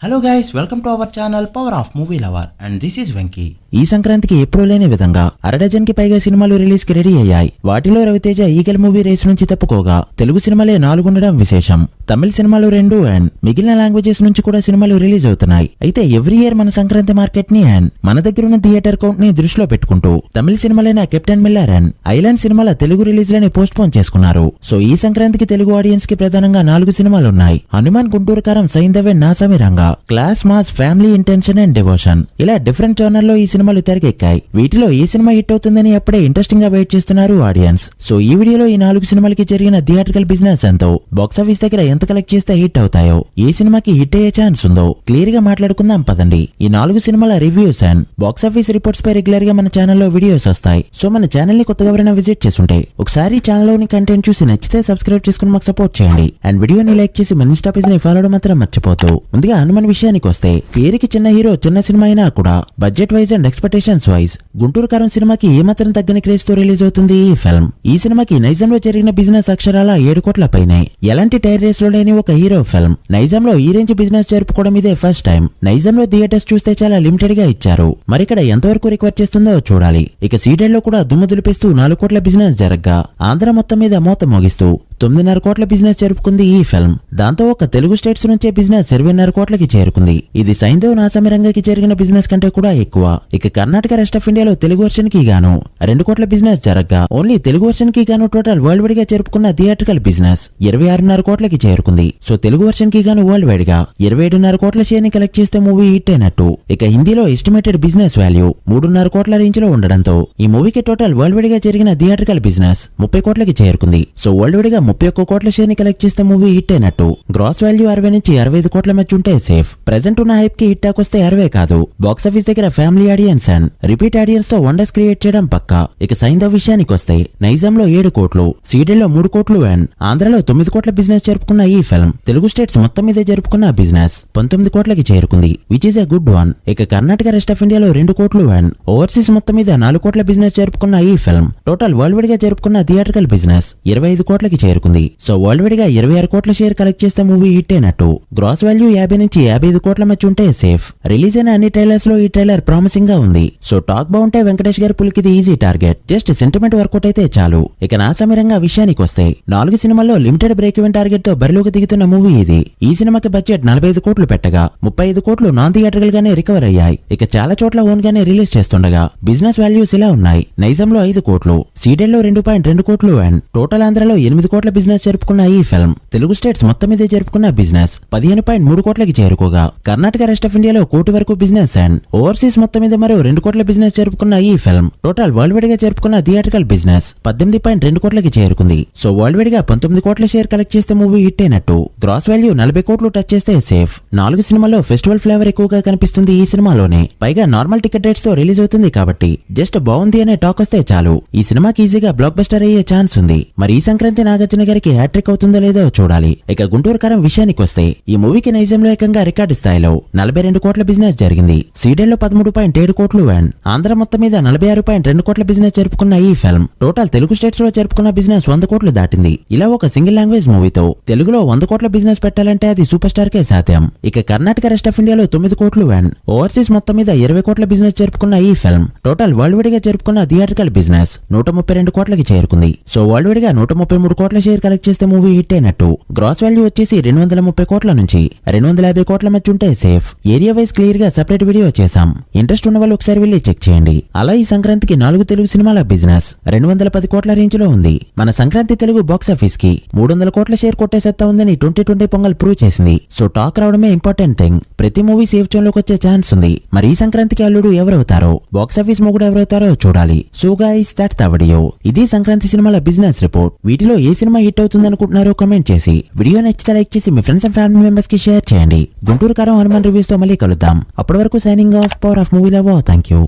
Hello guys, welcome to our channel power of movie lover and this is Venky. ఈ సంక్రాంతికి ఎప్పుడూ లేని విధంగా అరడజన్ కి పైగా సినిమాలు రిలీజ్ కి రెడీ అయ్యాయి. వాటిలో రవితేజ ఈగల్ మూవీ రేస్ నుంచి తప్పుకోగా తెలుగు సినిమాలే 4 ఉండడం విశేషం. తమిళ సినిమాలు 2 అండ్ మిగిలిన లాంగ్వేజెస్ నుంచి కూడా సినిమాలు రిలీజ్ అవుతున్నాయి. అయితే ఎవ్రీ ఇయర్ మన సంక్రాంతి మార్కెట్ ని అండ్ మన దగ్గర ఉన్న థియేటర్ కౌంట్ ని దృష్టిలో పెట్టుకుంటూ తమిళ సినిమాలైన కెప్టెన్ మిల్లర్ అండ్ ఐలాండ్ సినిమాల తెలుగు రిలీజ్ లని పోస్ట్ పోన్ చేసుకున్నారు. సో ఈ సంక్రాంతికి తెలుగు ఆడియన్స్ కి ప్రధానంగా 4 సినిమాలు ఉన్నాయి. హనుమాన్, గుంటూరు కారం, సైంధవే, Naa Saami Ranga, class, mass, family, intention and devotion ఇలా డిఫరెంట్ జోనర్ లో ఈ సినిమాలు తెరకెక్కాయి. వీటిలో ఏ సినిమా హిట్ అవుతుందని అప్పుడే ఇంట్రెస్టింగ్ గా వెయిట్ చేస్తున్నారు ఆడియన్స్. సో ఈ వీడియోలో ఈ 4 సినిమాలకి జరిగిన థియేట్రికల్ బిజినెస్ ఎంతో, బాక్సాఫీస్ దగ్గర ఎంత కలెక్ట్ చేస్తే హిట్ అవుతాయో, ఏ సినిమాకి హిట్ అయ్యే ఛాన్స్ ఉందో క్లియర్ గా మాట్లాడుకుందాం పదండి. ఈ 4 సినిమాల రివ్యూస్ అండ్ బాక్సాఫీస్ రిపోర్ట్స్ పై రెగ్యులర్ గా మన ఛానల్లో వీడియోస్ వస్తాయి. సో మన ఛానల్ ని కొత్తగా ఎవరైనా విజిట్ చేస్తుంటే ఒకసారి ఛానల్ లోని కంటెంట్ చూసి నచ్చితే సబ్స్క్రైబ్ చేసుకుని మాకు సపోర్ట్ చేయండి. అండ్ వీడియోని లైక్ చేసి మన ఇన్స్టా పేజ్ ని ఫాలో అవడం మాత్రం మర్చిపోతూ. ముందుగా హనుమాన్ విషయానికి వస్తే, పేరుకి చిన్న హీరో, చిన్న సినిమా అయినా కూడా budget wise and expectations wise Guntur కారం సినిమాకి ఏమాత్రం తగ్గని క్రేజ్ తో రిలీజ్ అవుతుంది ఈ ఫిల్మ్. ఈ సినిమాకి నైజాంలో జరిగిన బిజినెస్ అక్షరాల 7 కోట్ల పైనే. ఎలాంటి టైర్ రేస్ లో లేని ఒక హీరో ఫిల్మ్. నైజాంలో ఈ రేంజ్ బిజినెస్ జరుపుకోవడం ఇదే ఫస్ట్ టైం. నైజాంలో థియేటర్స్ చూస్తే చాలా లిమిటెడ్ గా ఇచ్చారు. మరి ఇక్కడ ఎంతవరకు రిక్వైర్ చేస్తుందో చూడాలి. ఇక సీడెడ్ లో కూడా దుమ్ము దులిపేస్తూ 4 కోట్ల బిజినెస్ జరగ్గా ఆంధ్ర మొత్తం మీద మోత మోగిస్తూ 9.5 కోట్ల బిజినెస్ జరుపుకుంది ఈ ఫిల్మ్. దాంతో ఒక తెలుగు స్టేట్స్ నుంచే బిజినెస్ 20.5 కోట్లకి చేరుకుంది. ఇది సైంధవ్, నాసామి రంగకి జరిగిన బిజినెస్ కంటే కూడా ఎక్కువ. ఇక కర్ణాటక, రెస్ట్ ఆఫ్ ఇండియాలో తెలుగు వర్షన్ కి గాను 2 కోట్ల బిజినెస్ జరగ్గా ఓన్లీ తెలుగు వర్షన్ కి గాను టోటల్ వరల్డ్ వైడ్ గా జరుపుకున్న థియేట్రికల్ బిజినెస్ 26.5 కోట్లకి చేరుకుంది. సో తెలుగు వర్షన్ కి గాను వరల్డ్ వైడ్ గా 27.5 కోట్ల షేర్ ని కలెక్ట్ చేస్తే మూవీ హిట్ అయినట్టు. ఇక హిందీలో ఎస్టిమేటెడ్ బిజినెస్ వాల్యూ 3.5 కోట్ల రేంజ్ లో ఉండడంతో ఈ మూవీకి టోటల్ వరల్డ్ వైడ్ గా జరిగిన థియేట్రికల్ బిజినెస్ 30 కోట్లకి చేరుకుంది. సో వరల్డ్ వైడ్ గా 31 కోట్ల షేర్ ని కలెక్ట్ చేస్తే మూవీ హిట్ అయినట్టు. గ్రాస్ వాల్యూ 60 నుంచి 65 కోట్ల మధ్య ఉంటే సేఫ్. ప్రెజెంట్ ఉన్న హైప్ కి హిట్ టాక్ వస్తే 60 కాదు. బాక్సాఫీస్ దగ్గర family audience and repeat audience తో వండర్స్ క్రియేట్ చేయడం పక్కా. ఇక సైంధవ్ విషయానికి వస్తే, నైజాంలో 7 కోట్లు, సీడెడ్ లో 3 కోట్లు అండ్ ఆంధ్రలో 9 కోట్ల బిజినెస్ జరుపుకున్న ఈ ఫిల్మ్ తెలుగు స్టేట్స్ మొత్తం మీదే జరుపుకున్న బిజినెస్ 19 కోట్లకి చేరుకుంది, which is a good one. ఇక కర్ణాటక, రెస్ట్ ఆఫ్ ఇండియాలో 2 కోట్లు అండ్ ఓవర్సీస్ మొత్తం మీద 4 కోట్ల బిజినెస్ జరుపుకున్న ఈ ఫిల్మ్ టోటల్ వరల్డ్ వైడ్ గా జరుపుకున్న థియేట్రికల్ బిజినెస్ 25 కోట్లకి చేరుకుంది. సో వరల్డ్ వైడ్ గా 26 కోట్ల షేర్ కలెక్ట్ చేస్తే మూవీ హిట్ అయినట్టు. గ్రాస్ వాల్యూ 50 నుంచి 55 కోట్ల మధ్య ఉంటే సేఫ్. రిలీజ్ అయిన అన్ని ట్రైలర్స్ లో ఈ ట్రైలర్ ప్రామిసింగ్ గా ఉంది. సో టాక్ బాగుంటే వెంకటేష్ గారి పులికిది easy target. Just sentiment work out అయితే చాలు. ఇక నాసామి రంగా విషయానికి వస్తే, 4 సినిమాల్లో లిమిటెడ్ బ్రేక్ ఈవెన్ టార్గెట్ తో బరిలోకి దిగుతున్న మూవీ ఇది. ఈ సినిమాకి బడ్జెట్ 45 కోట్లు పెట్టగా 35 కోట్లు నాన్ థియేట్రికల్ గానే రికవర్ అయ్యాయి. ఇక చాలా చోట్ల ఓన్ గానే రిలీజ్ చేస్తుండగా బిజినెస్ వాల్యూస్ ఇలా ఉన్నాయి. నైజాంలో 5 కోట్లు, సీడెడ్ లో 2.2 కోట్లు అండ్ టోటల్ ఆంధ్రలో 8 కోట్ల బిజినెస్ జరుపుకున్న ఈ ఫిల్మ్ తెలుగు స్టేట్స్ మొత్తం మీదే జరుపుకున్న బిజినెస్ 15.3 కోట్లకి చేరుకోగా, కర్ణాటక, రెస్ట్ ఆఫ్ ఇండియాలో 1 కోటి వరకు బిజినెస్ అండ్ ఓవర్సీస్ మొత్తం మీద మరో 2 కోట్ల బిజినెస్ జరుపుకున్న ఈ ఫిల్మ్ టోటల్ వరల్డ్ వైడ్ గా జరుపుకున్న థియేట్రికల్ బిజినెస్ 18.2 కోట్లకి చేరుకుంది. సో వరల్డ్ వైడ్ గా 19 కోట్ల షేర్ కలెక్ట్ చేస్తే మూవీ హిట్ అయినట్టు. గ్రాస్ వాల్యూ 40 కోట్లు టచ్ చేస్తే సేఫ్. 4 సినిమాల్లో ఫెస్టివల్ ఫ్లేవర్ ఎక్కువగా కనిపిస్తుంది ఈ సినిమాలోనే. పైగా నార్మల్ టికెట్ రేట్స్ తో రిలీజ్ అవుతుంది కాబట్టి జస్ట్ బాగుంది అనే టాక్ వస్తే చాలు. ఈ సినిమాకి ఈజీగా బ్లాక్ బస్టర్ అయ్యే ఛాన్స్ ఉంది. మరి ఈ సంక్రాంతి నాగార్జున గారికి హ్యాట్రిక్ అవుతుందో లేదో చూడాలి. ఇక గుంటూరు కారం విషయానికి వస్తే, ఈ మూవీకి నైజాంలో ఏకంగా రికార్డు స్థాయిలో 42 కోట్ల బిజినెస్ జరిగింది. సీడెడ్ లో 13.7 కోట్లు అండ్ ఆంధ్ర మొత్తం మీద 46.2 కోట్ల బిజినెస్ జరుపుకున్న ఈ ఫిల్మ్ టోటల్ తెలుగు స్టేట్స్ లో జరుపుకున్న బిజినెస్ 100 కోట్లు దాటింది. ఇలా ఒక సింగిల్ లాంగ్వేజ్ మూవీతో తెలుగులో 100 కోట్ల బిజినెస్ పెట్టాలంటే అది సూపర్ స్టార్ కే సాధ్యం. ఇక కర్ణాటక, రెస్ట్ ఆఫ్ ఇండియాలో 9 కోట్లు అండ్ ఓవర్సీస్ మొత్తం మీద 20 కోట్ల బిజినెస్ జరుపుకున్న ఈ ఫిల్మ్ టోటల్ వరల్డ్ వైడ్ గా జరుపుకున్న థియేట్రికల్ బిజినెస్ 132 కోట్లకి చేరుకుంది. సో వరల్డ్ వైడ్ గా 133 కోట్ల షేర్ కలెక్ట్ చేస్తే మూవీ హిట్ అయినట్టు. గ్రాస్ వాల్యూ వచ్చేసి 230 కోట్ల నుంచి 250 కోట్ల మధ్య ఉంటే సేఫ్. ఏరియా వైజ్ క్లియర్ గా సెపరేట్ వీడియో చేశాం. ఇంట్రెస్ట్ ఉన్న వాళ్ళు ఒకసారి వెళ్ళి చెక్ చేయండి. అలా ఈ సంక్రాంతికి 4 తెలుగు సినిమాల బిజినెస్ 210 కోట్ల రేంజ్ లో ఉంది. మన సంక్రాంతి తెలుగు బాక్సాఫీస్ కి 300 కోట్ల షేర్ కొట్టే సత్తా ఉందని 2020 పొంగల్ ప్రూవ్ చేసింది. సో టాక్ రావడమే ఇంపార్టెంట్ థింగ్. ప్రతి మూవీ సేఫ్ జోన్ లోకి వచ్చే ఛాన్స్ ఉంది. మరి ఈ సంక్రాంతికి అల్లుడు ఎవరవుతారో, బాక్సాఫీస్ మొగుడు ఎవరవుతారో చూడాలి. So guys, that's the video. ఇది సంక్రాంతి సినిమాల బిజినెస్ రిపోర్ట్. వీటిలో ఏ సినిమా హిట్ అవుతుంది అనుకుంటున్నారో కమెంట్ చేసి, వీడియో నచ్చితే లైక్ చేసి మీ ఫ్రెండ్స్ అండ్ ఫ్యామిలీ మెంబర్స్ కి షేర్ చేయండి. గుంటూరు కారం హనుమాన్ రివ్యూస్ తో మళ్ళీ కలుద్దాం. అప్పటి వరకు signing off, power of movie lover. Thank you.